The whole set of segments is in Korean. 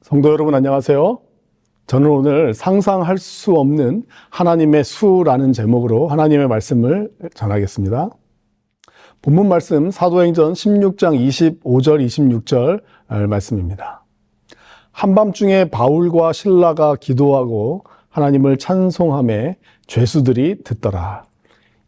성도 여러분 안녕하세요. 저는 오늘 상상할 수 없는 하나님의 수라는 제목으로 하나님의 말씀을 전하겠습니다. 본문 말씀 사도행전 16장 25절 26절 말씀입니다. 한밤중에 바울과 실라가 기도하고 하나님을 찬송하매 죄수들이 듣더라.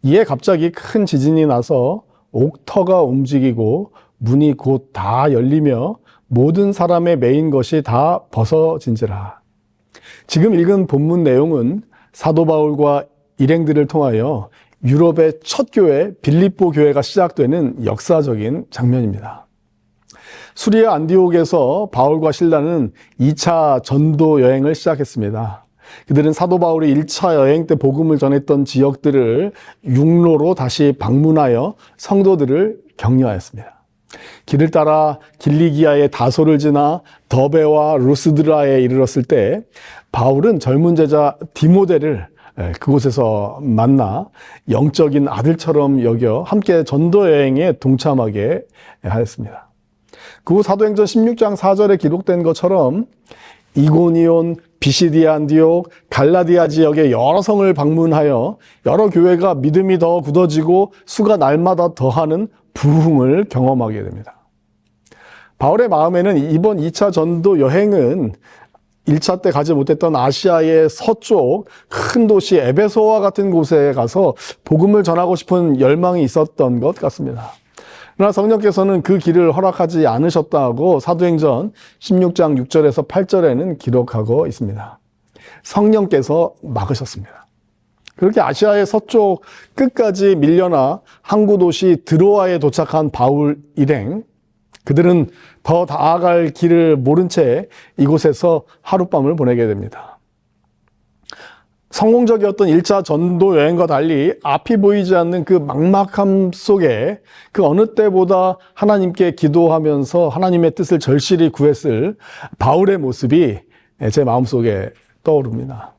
이에 갑자기 큰 지진이 나서 옥터가 움직이고 문이 곧 다 열리며 모든 사람의 매인 것이 다 벗어진지라. 지금 읽은 본문 내용은 사도 바울과 일행들을 통하여 유럽의 첫 교회 빌립보 교회가 시작되는 역사적인 장면입니다. 수리아 안디옥에서 바울과 실라는 2차 전도 여행을 시작했습니다. 그들은 사도 바울이 1차 여행 때 복음을 전했던 지역들을 육로로 다시 방문하여 성도들을 격려하였습니다. 길을 따라 길리기아의 다소를 지나 더베와 루스드라에 이르렀을 때 바울은 젊은 제자 디모데를 그곳에서 만나 영적인 아들처럼 여겨 함께 전도 여행에 동참하게 하였습니다. 그 후 사도행전 16장 4절에 기록된 것처럼 이고니온, 비시디아 안디옥, 갈라디아 지역의 여러 성을 방문하여 여러 교회가 믿음이 더 굳어지고 수가 날마다 더하는 부흥을 경험하게 됩니다. 바울의 마음에는 이번 2차 전도 여행은 1차 때 가지 못했던 아시아의 서쪽 큰 도시 에베소와 같은 곳에 가서 복음을 전하고 싶은 열망이 있었던 것 같습니다. 그러나 성령께서는 그 길을 허락하지 않으셨다고 사도행전 16장 6절에서 8절에는 기록하고 있습니다. 성령께서 막으셨습니다. 그렇게 아시아의 서쪽 끝까지 밀려나 항구 도시 드로아에 도착한 바울 일행, 그들은 더 나아갈 길을 모른 채 이곳에서 하룻밤을 보내게 됩니다. 성공적이었던 1차 전도 여행과 달리 앞이 보이지 않는 그 막막함 속에 그 어느 때보다 하나님께 기도하면서 하나님의 뜻을 절실히 구했을 바울의 모습이 제 마음속에 떠오릅니다.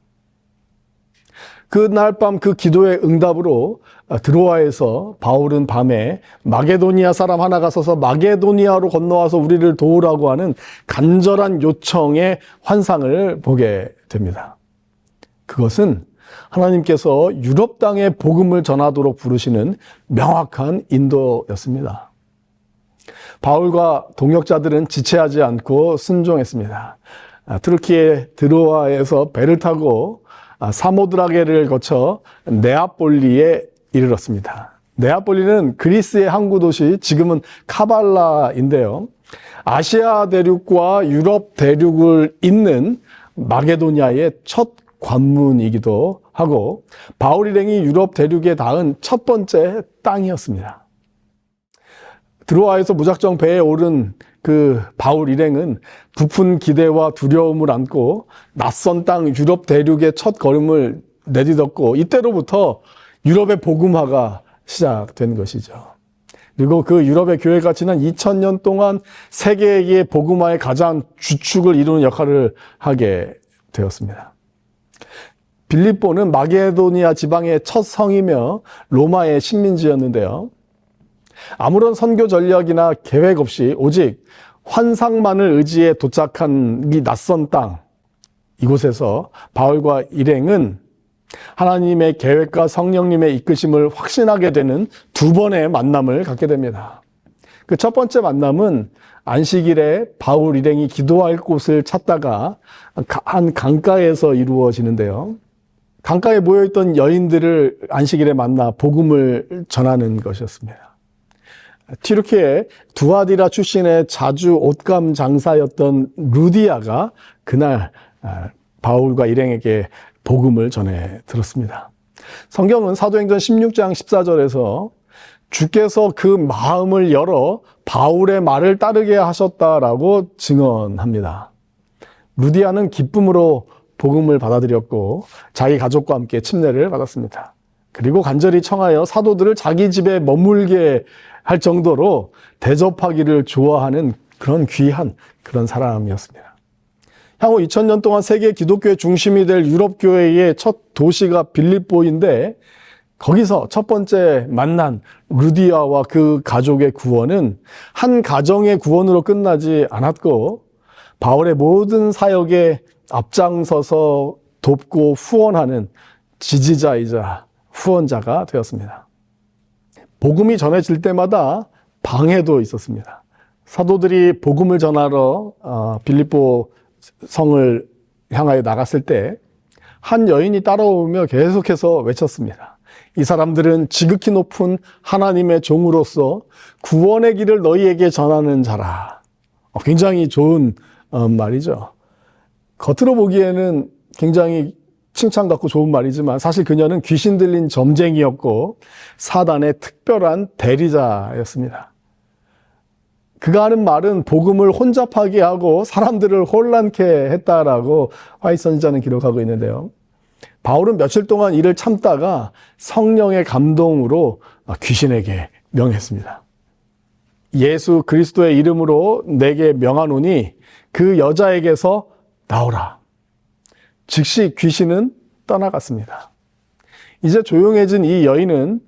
그날 밤 그 기도의 응답으로 드로아에서 바울은 밤에 마게도니아 사람 하나가 서서 마게도니아로 건너와서 우리를 도우라고 하는 간절한 요청의 환상을 보게 됩니다. 그것은 하나님께서 유럽 땅에 복음을 전하도록 부르시는 명확한 인도였습니다. 바울과 동역자들은 지체하지 않고 순종했습니다. 트르키의 드로아에서 배를 타고 사모드라게를 거쳐 네아폴리에 이르렀습니다. 네아폴리는 그리스의 항구 도시, 지금은 카발라인데요. 아시아 대륙과 유럽 대륙을 잇는 마게도니아의 첫 관문이기도 하고 바울 일행이 유럽 대륙에 닿은 첫 번째 땅이었습니다. 드로아에서 무작정 배에 오른 그 바울 일행은 부푼 기대와 두려움을 안고 낯선 땅 유럽 대륙의 첫 걸음을 내딛었고 이때로부터 유럽의 복음화가 시작된 것이죠. 그리고 그 유럽의 교회가 지난 2000년 동안 세계의 복음화의 가장 주축을 이루는 역할을 하게 되었습니다. 빌립보는 마게도니아 지방의 첫 성이며 로마의 식민지였는데요. 아무런 선교 전략이나 계획 없이 오직 환상만을 의지해 도착한 이 낯선 땅, 이곳에서 바울과 일행은 하나님의 계획과 성령님의 이끄심을 확신하게 되는 두 번의 만남을 갖게 됩니다. 그 첫 번째 만남은 안식일에 바울 일행이 기도할 곳을 찾다가 한 강가에서 이루어지는데요. 강가에 모여있던 여인들을 안식일에 만나 복음을 전하는 것이었습니다. 튀르키예 두아디라 출신의 자주 옷감 장사였던 루디아가 그날 바울과 일행에게 복음을 전해 들었습니다. 성경은 사도행전 16장 14절에서 주께서 그 마음을 열어 바울의 말을 따르게 하셨다라고 증언합니다. 루디아는 기쁨으로 복음을 받아들였고 자기 가족과 함께 침례를 받았습니다. 그리고 간절히 청하여 사도들을 자기 집에 머물게 할 정도로 대접하기를 좋아하는 그런 귀한 그런 사람이었습니다. 향후 2000년 동안 세계 기독교의 중심이 될 유럽 교회의 첫 도시가 빌립보인데 거기서 첫 번째 만난 루디아와 그 가족의 구원은 한 가정의 구원으로 끝나지 않았고 바울의 모든 사역에 앞장서서 돕고 후원하는 지지자이자 후원자가 되었습니다. 복음이 전해질 때마다 방해도 있었습니다. 사도들이 복음을 전하러 빌립보 성을 향하여 나갔을 때 한 여인이 따라오며 계속해서 외쳤습니다. 이 사람들은 지극히 높은 하나님의 종으로서 구원의 길을 너희에게 전하는 자라. 굉장히 좋은 말이죠. 겉으로 보기에는 굉장히 칭찬 같고 좋은 말이지만 사실 그녀는 귀신 들린 점쟁이였고 사단의 특별한 대리자였습니다. 그가 하는 말은 복음을 혼잡하게 하고 사람들을 혼란케 했다라고 화이트 선지자는 기록하고 있는데요. 바울은 며칠 동안 이를 참다가 성령의 감동으로 귀신에게 명했습니다. 예수 그리스도의 이름으로 내게 명하노니 그 여자에게서 나오라. 즉시 귀신은 떠나갔습니다. 이제 조용해진 이 여인은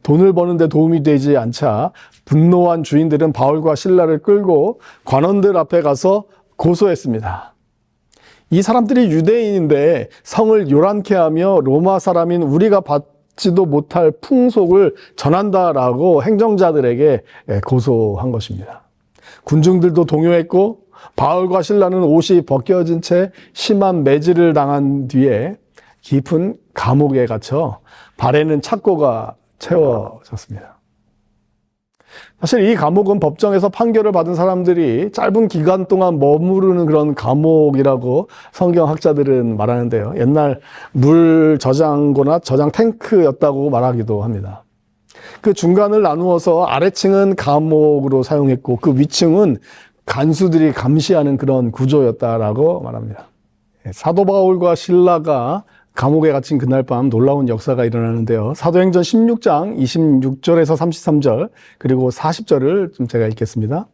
돈을 버는데 도움이 되지 않자 분노한 주인들은 바울과 실라를 끌고 관원들 앞에 가서 고소했습니다. 이 사람들이 유대인인데 성을 요란케 하며 로마 사람인 우리가 받지도 못할 풍속을 전한다라고 행정자들에게 고소한 것입니다. 군중들도 동요했고 바울과 실라는 옷이 벗겨진 채 심한 매질을 당한 뒤에 깊은 감옥에 갇혀 발에는 착고가 채워졌습니다. 사실 이 감옥은 법정에서 판결을 받은 사람들이 짧은 기간 동안 머무르는 그런 감옥이라고 성경학자들은 말하는데요. 옛날 물 저장고나 저장 탱크였다고 말하기도 합니다. 그 중간을 나누어서 아래층은 감옥으로 사용했고 그 위층은 간수들이 감시하는 그런 구조였다라고 말합니다. 사도 바울과 실라가 감옥에 갇힌 그날 밤 놀라운 역사가 일어나는데요. 사도행전 16장 26절에서 33절 그리고 40절을 좀 제가 읽겠습니다.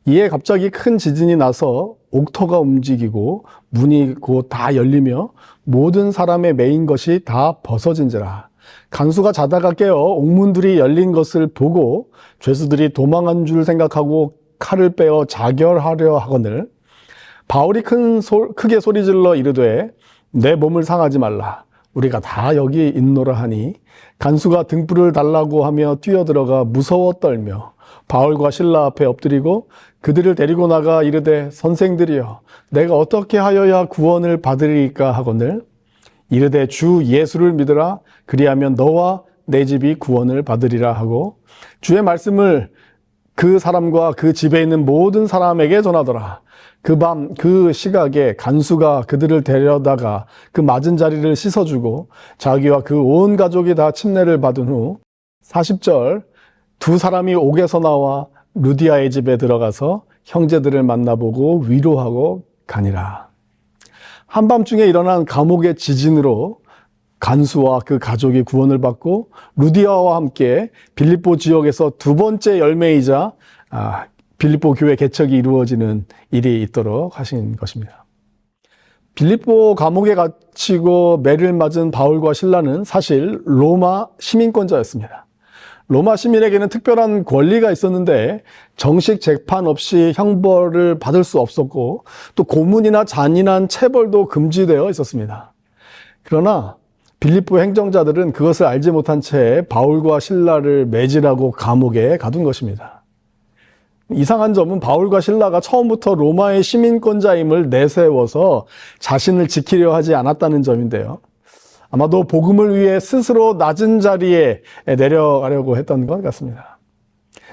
이에 갑자기 큰 지진이 나서 옥터가 움직이고 문이 곧 다 열리며 모든 사람의 매인 것이 다 벗어진지라. 간수가 자다가 깨어 옥문들이 열린 것을 보고 죄수들이 도망한 줄 생각하고 칼을 빼어 자결하려 하거늘 바울이 크게 소리질러 이르되 내 몸을 상하지 말라. 우리가 다 여기 있노라 하니 간수가 등불을 달라고 하며 뛰어들어가 무서워 떨며 바울과 실라 앞에 엎드리고 그들을 데리고 나가 이르되 선생들이여 내가 어떻게 하여야 구원을 받으리까 하거늘 이르되 주 예수를 믿으라. 그리하면 너와 내 집이 구원을 받으리라 하고 주의 말씀을 그 사람과 그 집에 있는 모든 사람에게 전하더라. 그 밤 그 시각에 간수가 그들을 데려다가 그 맞은 자리를 씻어주고 자기와 그 온 가족이 다 침례를 받은 후 40절 두 사람이 옥에서 나와 루디아의 집에 들어가서 형제들을 만나보고 위로하고 가니라. 한밤중에 일어난 감옥의 지진으로 간수와 그 가족이 구원을 받고 루디아와 함께 빌립보 지역에서 두 번째 열매이자 빌립보 교회 개척이 이루어지는 일이 있도록 하신 것입니다. 빌립보 감옥에 갇히고 매를 맞은 바울과 실라는 사실 로마 시민권자였습니다. 로마 시민에게는 특별한 권리가 있었는데 정식 재판 없이 형벌을 받을 수 없었고 또 고문이나 잔인한 체벌도 금지되어 있었습니다. 그러나 빌립보 행정자들은 그것을 알지 못한 채 바울과 실라를 매질하고 감옥에 가둔 것입니다. 이상한 점은 바울과 실라가 처음부터 로마의 시민권자임을 내세워서 자신을 지키려 하지 않았다는 점인데요. 아마도 복음을 위해 스스로 낮은 자리에 내려가려고 했던 것 같습니다.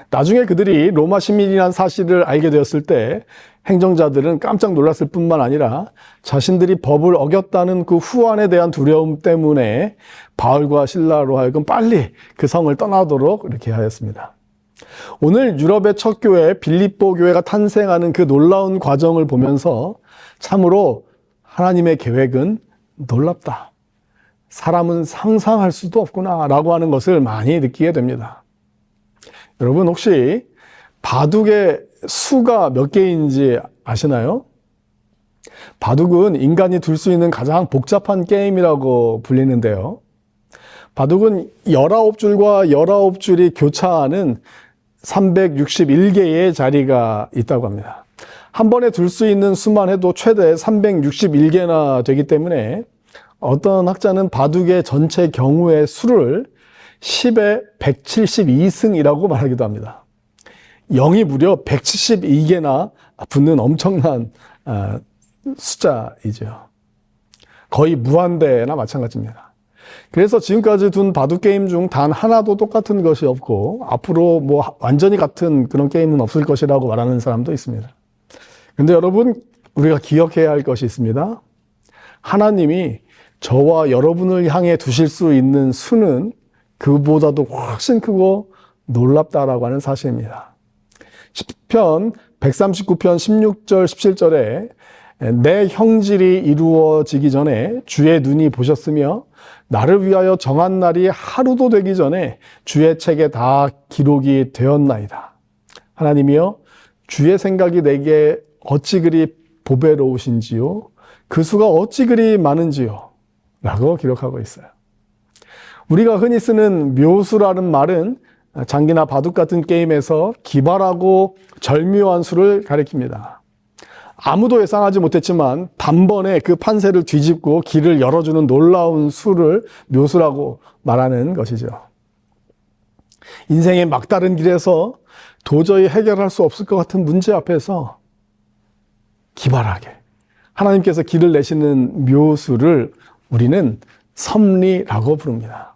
나중에 그들이 로마 시민이라는 사실을 알게 되었을 때 행정자들은 깜짝 놀랐을 뿐만 아니라 자신들이 법을 어겼다는 그 후환에 대한 두려움 때문에 바울과 실라로 하여금 빨리 그 성을 떠나도록 이렇게 하였습니다. 오늘 유럽의 첫 교회 빌립보 교회가 탄생하는 그 놀라운 과정을 보면서 참으로 하나님의 계획은 놀랍다. 사람은 상상할 수도 없구나 라고 하는 것을 많이 느끼게 됩니다. 여러분 혹시 바둑의 수가 몇 개인지 아시나요? 바둑은 인간이 둘 수 있는 가장 복잡한 게임이라고 불리는데요. 바둑은 19줄과 19줄이 교차하는 361개의 자리가 있다고 합니다. 한 번에 들 수 있는 수만 해도 최대 361개나 되기 때문에 어떤 학자는 바둑의 전체 경우의 수를 10의 172승이라고 말하기도 합니다. 0이 무려 172개나 붙는 엄청난 숫자이죠. 거의 무한대나 마찬가지입니다. 그래서 지금까지 둔 바둑 게임 중 단 하나도 똑같은 것이 없고 앞으로 뭐 완전히 같은 그런 게임은 없을 것이라고 말하는 사람도 있습니다. 근데 여러분, 우리가 기억해야 할 것이 있습니다. 하나님이 저와 여러분을 향해 두실 수 있는 수는 그보다도 훨씬 크고 놀랍다라고 하는 사실입니다. 시편 139편 16절 17절에 내 형질이 이루어지기 전에 주의 눈이 보셨으며 나를 위하여 정한 날이 하루도 되기 전에 주의 책에 다 기록이 되었나이다. 하나님이여, 주의 생각이 내게 어찌 그리 보배로우신지요, 그 수가 어찌 그리 많은지요 라고 기록하고 있어요. 우리가 흔히 쓰는 묘수라는 말은 장기나 바둑 같은 게임에서 기발하고 절묘한 수를 가리킵니다. 아무도 예상하지 못했지만 단번에 그 판세를 뒤집고 길을 열어주는 놀라운 수를 묘수라고 말하는 것이죠. 인생의 막다른 길에서 도저히 해결할 수 없을 것 같은 문제 앞에서 기발하게 하나님께서 길을 내시는 묘수를 우리는 섭리라고 부릅니다.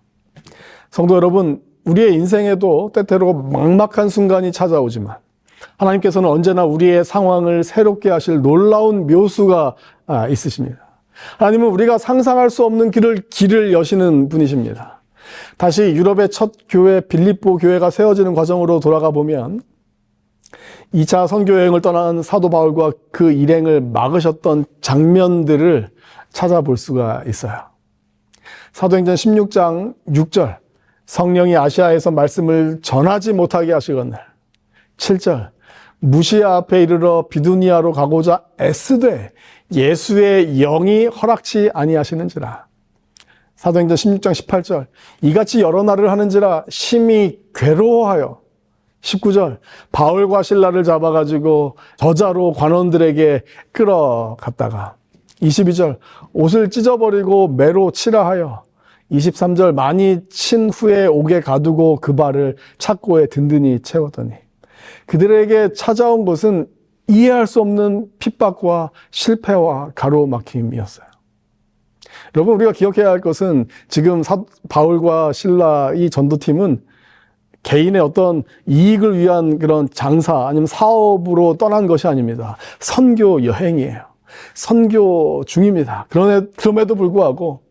성도 여러분, 우리의 인생에도 때때로 막막한 순간이 찾아오지만 하나님께서는 언제나 우리의 상황을 새롭게 하실 놀라운 묘수가 있으십니다. 하나님은 우리가 상상할 수 없는 길을 여시는 분이십니다. 다시 유럽의 첫 교회 빌립보 교회가 세워지는 과정으로 돌아가 보면 2차 선교 여행을 떠난 사도 바울과 그 일행을 막으셨던 장면들을 찾아볼 수가 있어요. 사도행전 16장 6절, 성령이 아시아에서 말씀을 전하지 못하게 하시거늘. 7절, 무시아 앞에 이르러 비두니아로 가고자 애쓰되 예수의 영이 허락치 아니하시는지라. 사도행전 16장 18절, 이같이 여러 날을 하는지라 심히 괴로워하여. 19절, 바울과 실라를 잡아가지고 저자로 관원들에게 끌어갔다가. 22절, 옷을 찢어버리고 매로 치라 하여. 23절, 많이 친 후에 옥에 가두고 그 발을 착고에 든든히 채웠더니. 그들에게 찾아온 것은 이해할 수 없는 핍박과 실패와 가로막힘이었어요. 여러분, 우리가 기억해야 할 것은 지금 바울과 실라 이 전도팀은 개인의 어떤 이익을 위한 그런 장사 아니면 사업으로 떠난 것이 아닙니다. 선교 여행이에요. 선교 중입니다. 그럼에도 불구하고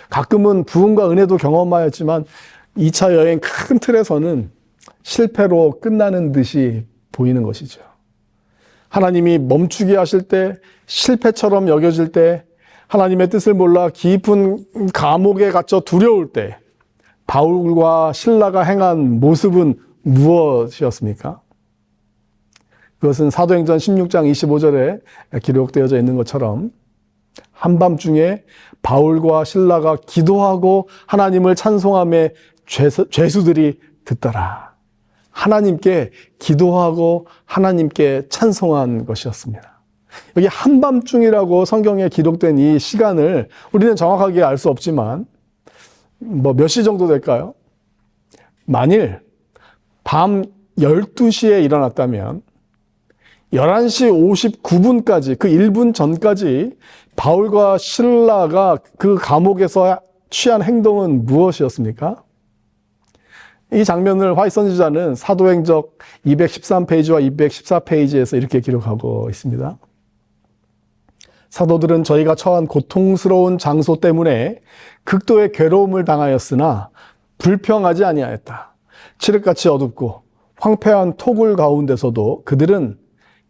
가끔은 부흥과 은혜도 경험하였지만 2차 여행 큰 틀에서는 실패로 끝나는 듯이 보이는 것이죠. 하나님이 멈추게 하실 때, 실패처럼 여겨질 때, 하나님의 뜻을 몰라 깊은 감옥에 갇혀 두려울 때 바울과 실라가 행한 모습은 무엇이었습니까? 그것은 사도행전 16장 25절에 기록되어져 있는 것처럼 한밤중에 바울과 실라가 기도하고 하나님을 찬송하며 죄수들이 듣더라. 하나님께 기도하고 하나님께 찬송한 것이었습니다. 여기 한밤중이라고 성경에 기록된 이 시간을 우리는 정확하게 알 수 없지만 몇 시 정도 될까요? 만일 밤 12시에 일어났다면 11시 59분까지 그 1분 전까지 바울과 실라가 그 감옥에서 취한 행동은 무엇이었습니까? 이 장면을 화이트 선지자는 사도행전 213페이지와 214페이지에서 이렇게 기록하고 있습니다. 사도들은 저희가 처한 고통스러운 장소 때문에 극도의 괴로움을 당하였으나 불평하지 아니하였다. 칠흑같이 어둡고 황폐한 토굴 가운데서도 그들은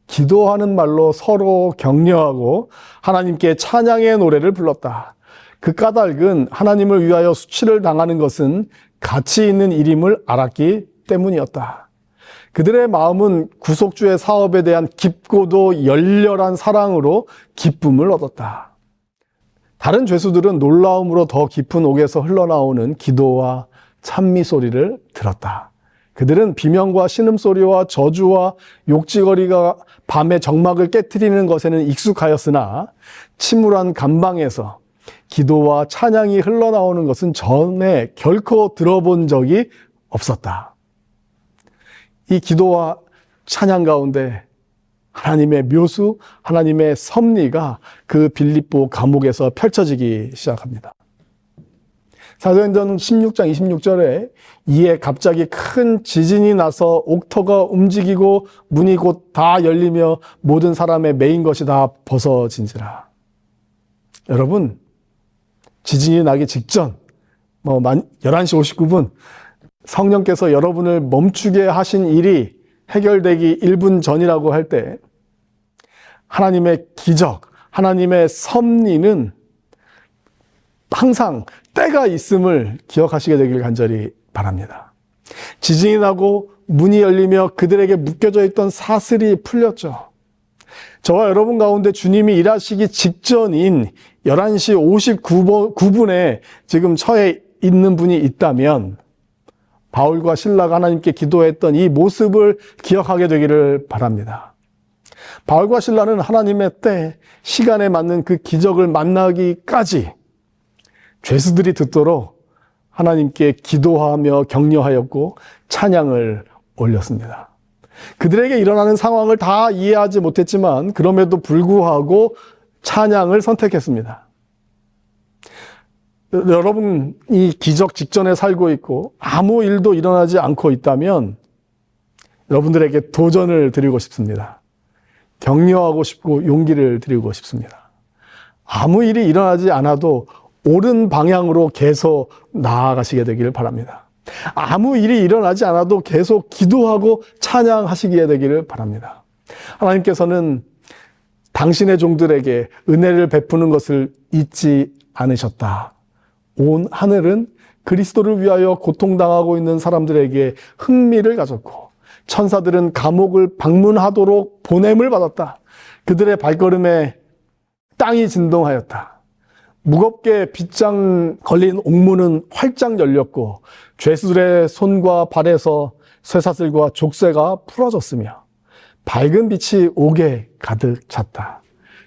기도하는 말로 서로 격려하고 하나님께 찬양의 노래를 불렀다. 그 까닭은 하나님을 위하여 수치를 당하는 것은 가치 있는 일임을 알았기 때문이었다. 그들의 마음은 구속주의 사업에 대한 깊고도 열렬한 사랑으로 기쁨을 얻었다. 다른 죄수들은 놀라움으로 더 깊은 옥에서 흘러나오는 기도와 찬미 소리를 들었다. 그들은 비명과 신음소리와 저주와 욕지거리가 밤의 정막을 깨트리는 것에는 익숙하였으나 침울한 감방에서 기도와 찬양이 흘러나오는 것은 전에 결코 들어본 적이 없었다. 이 기도와 찬양 가운데 하나님의 묘수, 하나님의 섭리가 그 빌립보 감옥에서 펼쳐지기 시작합니다. 사도행전 16장 26절에 이에 갑자기 큰 지진이 나서 옥터가 움직이고 문이 곧 다 열리며 모든 사람의 매인 것이 다 벗어진지라. 여러분, 지진이 나기 직전 11시 59분 성령께서 여러분을 멈추게 하신 일이 해결되기 1분 전이라고 할 때 하나님의 기적, 하나님의 섭리는 항상 때가 있음을 기억하시게 되길 간절히 바랍니다. 지진이 나고 문이 열리며 그들에게 묶여져 있던 사슬이 풀렸죠. 저와 여러분 가운데 주님이 일하시기 직전인 11시 59분에 지금 처해 있는 분이 있다면 바울과 실라가 하나님께 기도했던 이 모습을 기억하게 되기를 바랍니다. 바울과 실라는 하나님의 때, 시간에 맞는 그 기적을 만나기까지 죄수들이 듣도록 하나님께 기도하며 격려하였고 찬양을 올렸습니다. 그들에게 일어나는 상황을 다 이해하지 못했지만 그럼에도 불구하고 찬양을 선택했습니다. 여러분이 기적 직전에 살고 있고 아무 일도 일어나지 않고 있다면 여러분들에게 도전을 드리고 싶습니다. 격려하고 싶고 용기를 드리고 싶습니다. 아무 일이 일어나지 않아도 옳은 방향으로 계속 나아가시게 되기를 바랍니다. 아무 일이 일어나지 않아도 계속 기도하고 찬양하시게 되기를 바랍니다. 하나님께서는 당신의 종들에게 은혜를 베푸는 것을 잊지 않으셨다. 온 하늘은 그리스도를 위하여 고통당하고 있는 사람들에게 흥미를 가졌고 천사들은 감옥을 방문하도록 보냄을 받았다. 그들의 발걸음에 땅이 진동하였다. 무겁게 빗장 걸린 옥문은 활짝 열렸고 죄수들의 손과 발에서 쇠사슬과 족쇄가 풀어졌으며 밝은 빛이 옥에 가득 찼다.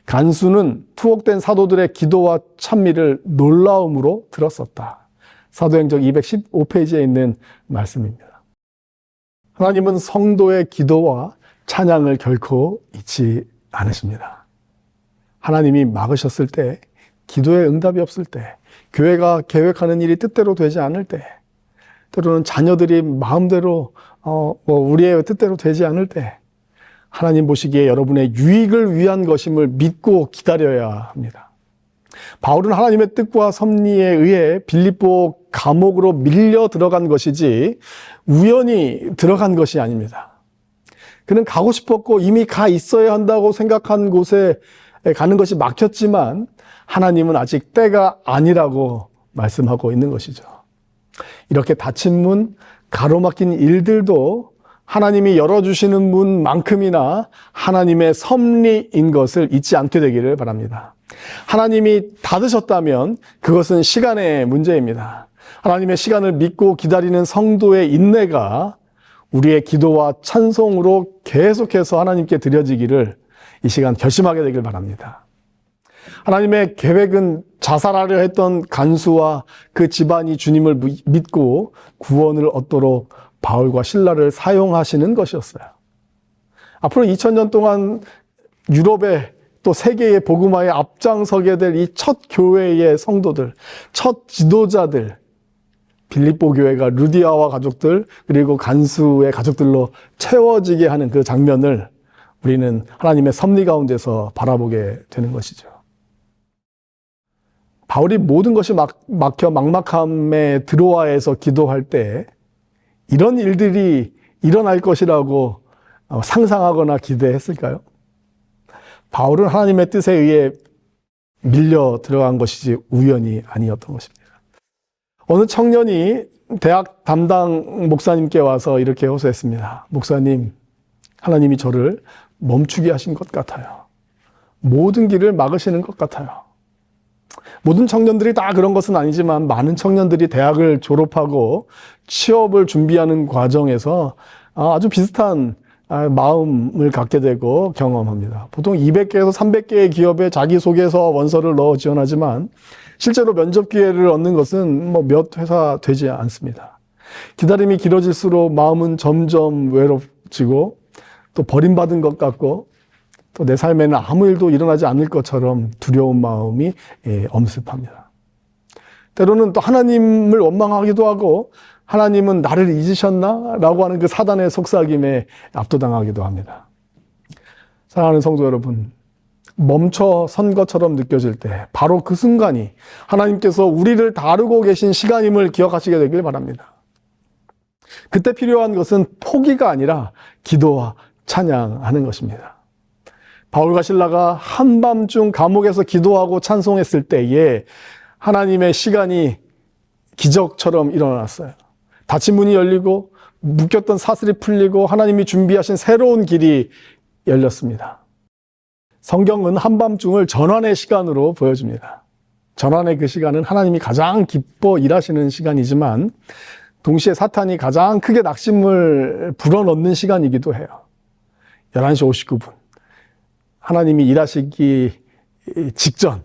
간수는 투옥된 사도들의 기도와 찬미를 놀라움으로 들었었다. 사도행전 215페이지에 있는 말씀입니다. 하나님은 성도의 기도와 찬양을 결코 잊지 않으십니다. 하나님이 막으셨을 때, 기도의 응답이 없을 때, 교회가 계획하는 일이 뜻대로 되지 않을 때, 때로는 자녀들이 마음대로 우리의 뜻대로 되지 않을 때 하나님 보시기에 여러분의 유익을 위한 것임을 믿고 기다려야 합니다. 바울은 하나님의 뜻과 섭리에 의해 빌립보 감옥으로 밀려 들어간 것이지 우연히 들어간 것이 아닙니다. 그는 가고 싶었고 이미 가 있어야 한다고 생각한 곳에 가는 것이 막혔지만 하나님은 아직 때가 아니라고 말씀하고 있는 것이죠. 이렇게 닫힌 문, 가로막힌 일들도 하나님이 열어주시는 문만큼이나 하나님의 섭리인 것을 잊지 않게 되기를 바랍니다. 하나님이 닫으셨다면 그것은 시간의 문제입니다. 하나님의 시간을 믿고 기다리는 성도의 인내가 우리의 기도와 찬송으로 계속해서 하나님께 드려지기를 이 시간 결심하게 되길 바랍니다. 하나님의 계획은 자살하려 했던 간수와 그 집안이 주님을 믿고 구원을 얻도록 바울과 실라를 사용하시는 것이었어요. 앞으로 2000년 동안 유럽의 또 세계의 복음화에 앞장서게 될 이 첫 교회의 성도들, 첫 지도자들, 빌립보 교회가 루디아와 가족들 그리고 간수의 가족들로 채워지게 하는 그 장면을 우리는 하나님의 섭리 가운데서 바라보게 되는 것이죠. 바울이 모든 것이 막혀 막막함에 드로아에서 기도할 때 이런 일들이 일어날 것이라고 상상하거나 기대했을까요? 바울은 하나님의 뜻에 의해 밀려 들어간 것이지 우연이 아니었던 것입니다. 어느 청년이 대학 담당 목사님께 와서 이렇게 호소했습니다. 목사님, 하나님이 저를 멈추게 하신 것 같아요. 모든 길을 막으시는 것 같아요. 모든 청년들이 다 그런 것은 아니지만 많은 청년들이 대학을 졸업하고 취업을 준비하는 과정에서 아주 비슷한 마음을 갖게 되고 경험합니다. 보통 200개에서 300개의 기업에 자기소개서 원서를 넣어 지원하지만 실제로 면접 기회를 얻는 것은 몇 회사 되지 않습니다. 기다림이 길어질수록 마음은 점점 외롭지고 또 버림받은 것 같고 또 내 삶에는 아무 일도 일어나지 않을 것처럼 두려운 마음이 엄습합니다. 때로는 또 하나님을 원망하기도 하고 하나님은 나를 잊으셨나? 라고 하는 그 사단의 속삭임에 압도당하기도 합니다. 사랑하는 성도 여러분, 멈춰 선 것처럼 느껴질 때 바로 그 순간이 하나님께서 우리를 다루고 계신 시간임을 기억하시게 되길 바랍니다. 그때 필요한 것은 포기가 아니라 기도와 찬양하는 것입니다. 바울과 실라가 한밤중 감옥에서 기도하고 찬송했을 때에 하나님의 시간이 기적처럼 일어났어요. 닫힌 문이 열리고 묶였던 사슬이 풀리고 하나님이 준비하신 새로운 길이 열렸습니다. 성경은 한밤중을 전환의 시간으로 보여줍니다. 전환의 그 시간은 하나님이 가장 기뻐 일하시는 시간이지만 동시에 사탄이 가장 크게 낙심을 불어넣는 시간이기도 해요. 11시 59분. 하나님이 일하시기 직전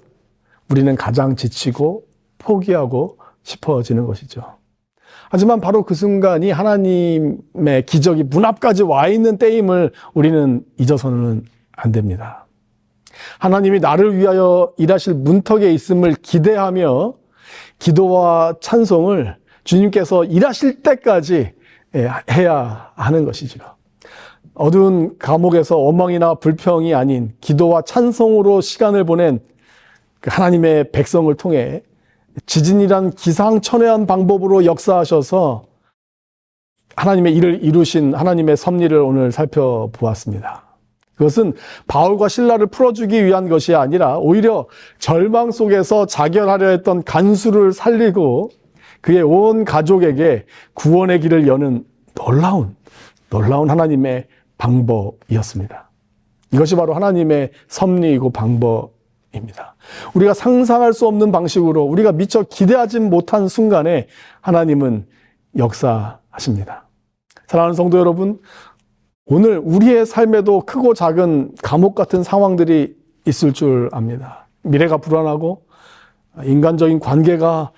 우리는 가장 지치고 포기하고 싶어지는 것이죠. 하지만 바로 그 순간이 하나님의 기적이 문 앞까지 와 있는 때임을 우리는 잊어서는 안 됩니다. 하나님이 나를 위하여 일하실 문턱에 있음을 기대하며 기도와 찬송을 주님께서 일하실 때까지 해야 하는 것이죠. 어두운 감옥에서 원망이나 불평이 아닌 기도와 찬송으로 시간을 보낸 하나님의 백성을 통해 지진이란 기상천외한 방법으로 역사하셔서 하나님의 일을 이루신 하나님의 섭리를 오늘 살펴보았습니다. 그것은 바울과 실라를 풀어주기 위한 것이 아니라 오히려 절망 속에서 자결하려 했던 간수를 살리고 그의 온 가족에게 구원의 길을 여는 놀라운 하나님의 방법이었습니다. 이것이 바로 하나님의 섭리이고 방법입니다. 우리가 상상할 수 없는 방식으로 우리가 미처 기대하지 못한 순간에 하나님은 역사하십니다. 사랑하는 성도 여러분, 오늘 우리의 삶에도 크고 작은 감옥 같은 상황들이 있을 줄 압니다. 미래가 불안하고 인간적인 관계가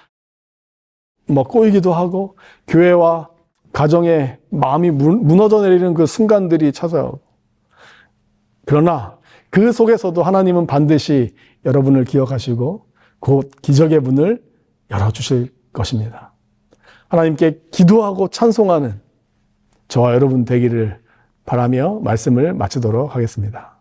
꼬이기도 하고 교회와 가정에 마음이 무너져 내리는 그 순간들이 찾아오고 그러나 그 속에서도 하나님은 반드시 여러분을 기억하시고 곧 기적의 문을 열어주실 것입니다. 하나님께 기도하고 찬송하는 저와 여러분 되기를 바라며 말씀을 마치도록 하겠습니다.